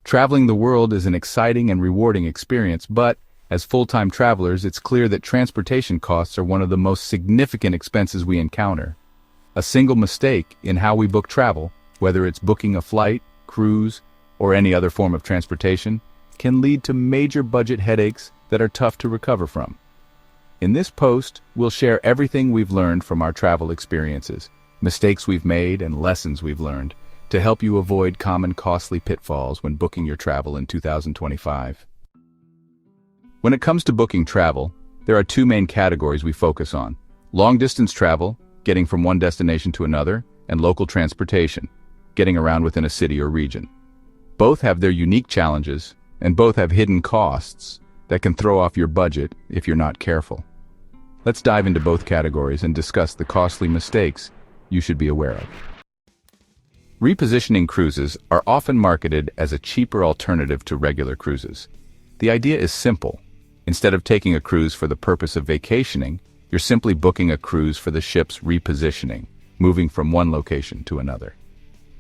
Traveling the world is an exciting and rewarding experience, but as full-time travelers, it's clear that transportation costs are one of the most significant expenses we encounter. A single mistake in how we book travel, whether it's booking a flight, cruise, or any other form of transportation, can lead to major budget headaches that are tough to recover from. In this post, we'll share everything we've learned from our travel experiences, mistakes we've made, and lessons we've learned to help you avoid common costly pitfalls when booking your travel in 2025. When it comes to booking travel, there are two main categories we focus on: long-distance travel, getting from one destination to another, and local transportation, getting around within a city or region. Both have their unique challenges, and both have hidden costs that can throw off your budget if you're not careful. Let's dive into both categories and discuss the costly mistakes you should be aware of. Repositioning cruises are often marketed as a cheaper alternative to regular cruises. The idea is simple. Instead of taking a cruise for the purpose of vacationing, you're simply booking a cruise for the ship's repositioning, moving from one location to another.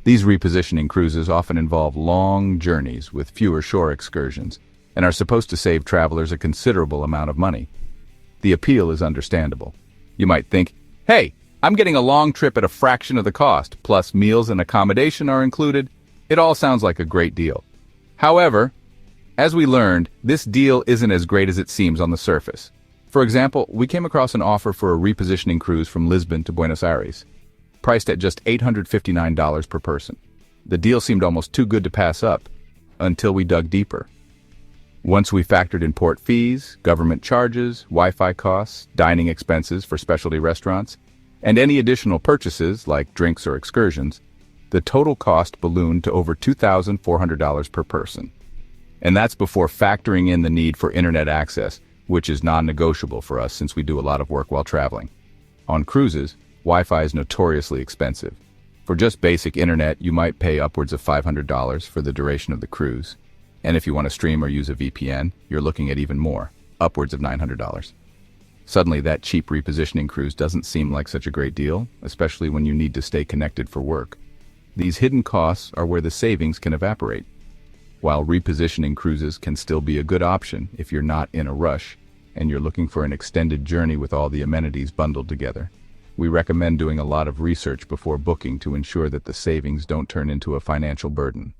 These repositioning cruises often involve long journeys with fewer shore excursions and are supposed to save travelers a considerable amount of money. The appeal is understandable. You might think, hey, I'm getting a long trip at a fraction of the cost, plus meals and accommodation are included. It all sounds like a great deal. However, as we learned, this deal isn't as great as it seems on the surface. For example, we came across an offer for a repositioning cruise from Lisbon to Buenos Aires, priced at just $859 per person. The deal seemed almost too good to pass up until we dug deeper. Once we factored in port fees, government charges, Wi-Fi costs, dining expenses for specialty restaurants, and any additional purchases like drinks or excursions, the total cost ballooned to over $2,400 per person. And that's before factoring in the need for internet access, which is non-negotiable for us since we do a lot of work while traveling. On cruises, Wi-Fi is notoriously expensive. For just basic internet, you might pay upwards of $500 for the duration of the cruise. And if you want to stream or use a VPN, you're looking at even more, upwards of $900. Suddenly, that cheap repositioning cruise doesn't seem like such a great deal, especially when you need to stay connected for work. These hidden costs are where the savings can evaporate. While repositioning cruises can still be a good option if you're not in a rush and you're looking for an extended journey with all the amenities bundled together, we recommend doing a lot of research before booking to ensure that the savings don't turn into a financial burden.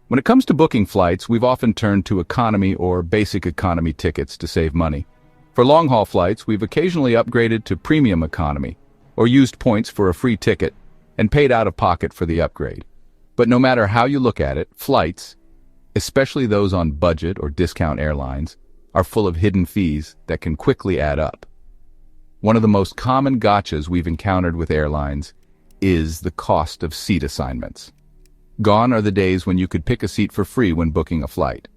When it comes to booking flights, we've often turned to economy or basic economy tickets to save money. For long-haul flights, we've occasionally upgraded to premium economy or used points for a free ticket and paid out of pocket for the upgrade. But no matter how you look at it, flights, especially those on budget or discount airlines, are full of hidden fees that can quickly add up. One of the most common gotchas we've encountered with airlines is the cost of seat assignments. Gone are the days when you could pick a seat for free when booking a flight.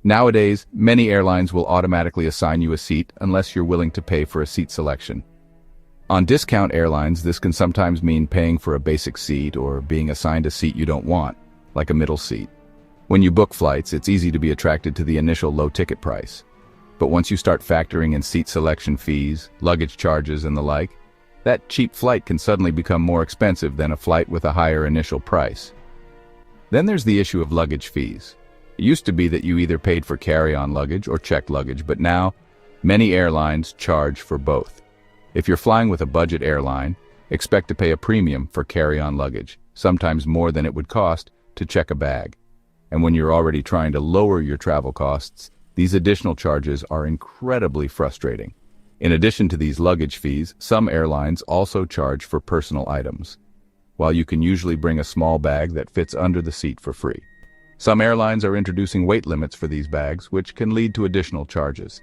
Nowadays, many airlines will automatically assign you a seat unless you're willing to pay for a seat selection. On discount airlines, this can sometimes mean paying for a basic seat or being assigned a seat you don't want, like a middle seat. When you book flights, it's easy to be attracted to the initial low ticket price. But once you start factoring in seat selection fees, luggage charges, and the like, that cheap flight can suddenly become more expensive than a flight with a higher initial price. Then there's the issue of luggage fees. It used to be that you either paid for carry-on luggage or checked luggage, but now many airlines charge for both. If you're flying with a budget airline, expect to pay a premium for carry-on luggage, sometimes more than it would cost to check a bag. And when you're already trying to lower your travel costs, these additional charges are incredibly frustrating. In addition to these luggage fees, some airlines also charge for personal items, while you can usually bring a small bag that fits under the seat for free. Some airlines are introducing weight limits for these bags, which can lead to additional charges.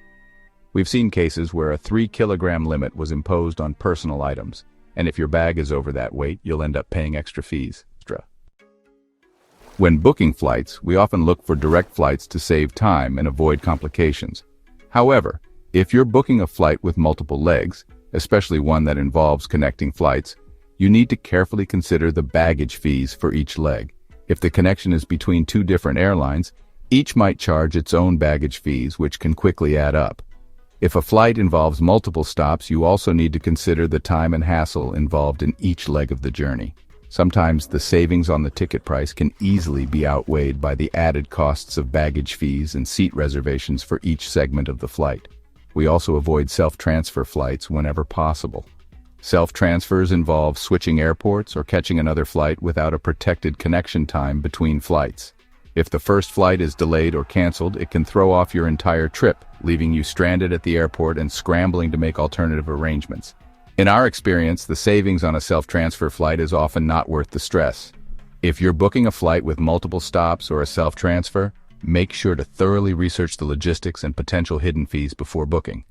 We've seen cases where a 3-kilogram limit was imposed on personal items, and if your bag is over that weight, you'll end up paying extra fees. When booking flights, we often look for direct flights to save time and avoid complications. However, if you're booking a flight with multiple legs, especially one that involves connecting flights, you need to carefully consider the baggage fees for each leg. If the connection is between two different airlines, each might charge its own baggage fees, which can quickly add up. If a flight involves multiple stops, you also need to consider the time and hassle involved in each leg of the journey. Sometimes the savings on the ticket price can easily be outweighed by the added costs of baggage fees and seat reservations for each segment of the flight. We also avoid self-transfer flights whenever possible. Self-transfers involve switching airports or catching another flight without a protected connection time between flights. If the first flight is delayed or canceled, it can throw off your entire trip, leaving you stranded at the airport and scrambling to make alternative arrangements. In our experience, the savings on a self-transfer flight is often not worth the stress. If you're booking a flight with multiple stops or a self-transfer, make sure to thoroughly research the logistics and potential hidden fees before booking.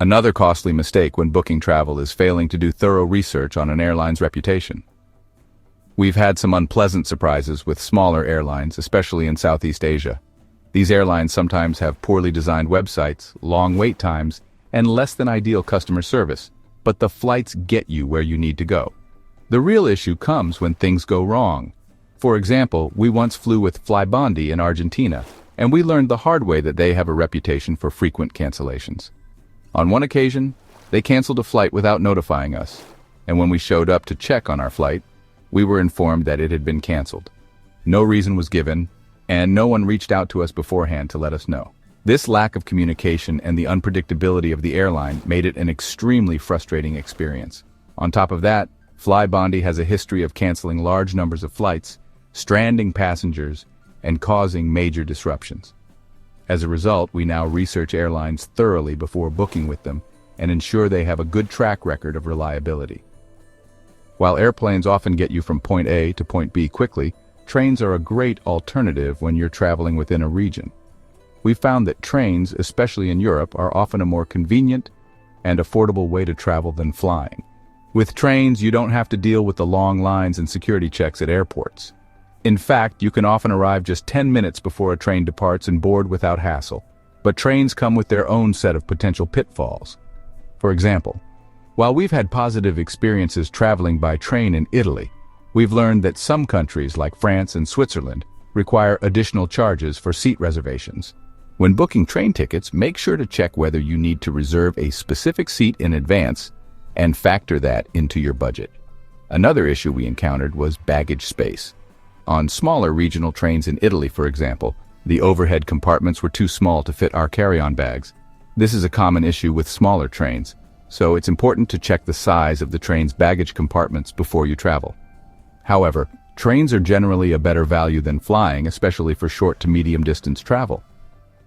Another costly mistake when booking travel is failing to do thorough research on an airline's reputation. We've had some unpleasant surprises with smaller airlines, especially in Southeast Asia. These airlines sometimes have poorly designed websites, long wait times, and less than ideal customer service, but the flights get you where you need to go. The real issue comes when things go wrong. For example, we once flew with Flybondi in Argentina, and we learned the hard way that they have a reputation for frequent cancellations. On one occasion, they canceled a flight without notifying us, and when we showed up to check on our flight, we were informed that it had been canceled. No reason was given, and no one reached out to us beforehand to let us know. This lack of communication and the unpredictability of the airline made it an extremely frustrating experience. On top of that, Flybondi has a history of canceling large numbers of flights, stranding passengers, and causing major disruptions. As a result, we now research airlines thoroughly before booking with them and ensure they have a good track record of reliability. While airplanes often get you from point A to point B quickly, trains are a great alternative when you're traveling within a region. We've found that trains, especially in Europe, are often a more convenient and affordable way to travel than flying. With trains, you don't have to deal with the long lines and security checks at airports. In fact, you can often arrive just 10 minutes before a train departs and board without hassle. But trains come with their own set of potential pitfalls. For example, while we've had positive experiences traveling by train in Italy, we've learned that some countries like France and Switzerland require additional charges for seat reservations. When booking train tickets, make sure to check whether you need to reserve a specific seat in advance and factor that into your budget. Another issue we encountered was baggage space. On smaller regional trains in Italy, for example, the overhead compartments were too small to fit our carry-on bags. This is a common issue with smaller trains, so it's important to check the size of the train's baggage compartments before you travel. However, trains are generally a better value than flying, especially for short to medium distance travel.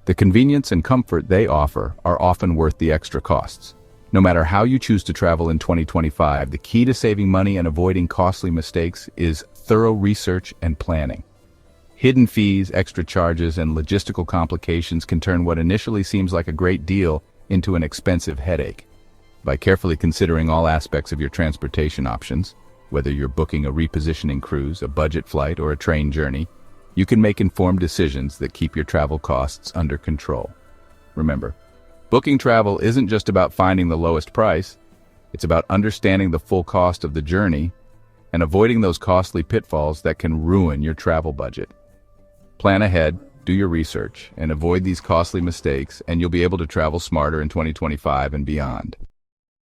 The convenience and comfort they offer are often worth the extra costs. No matter how you choose to travel in 2025, the key to saving money and avoiding costly mistakes is thorough research and planning. Hidden fees, extra charges, and logistical complications can turn what initially seems like a great deal into an expensive headache. By carefully considering all aspects of your transportation options, whether you're booking a repositioning cruise, a budget flight, or a train journey, you can make informed decisions that keep your travel costs under control. Remember, booking travel isn't just about finding the lowest price, it's about understanding the full cost of the journey and avoiding those costly pitfalls that can ruin your travel budget. Plan ahead, do your research, and avoid these costly mistakes, and you'll be able to travel smarter in 2025 and beyond.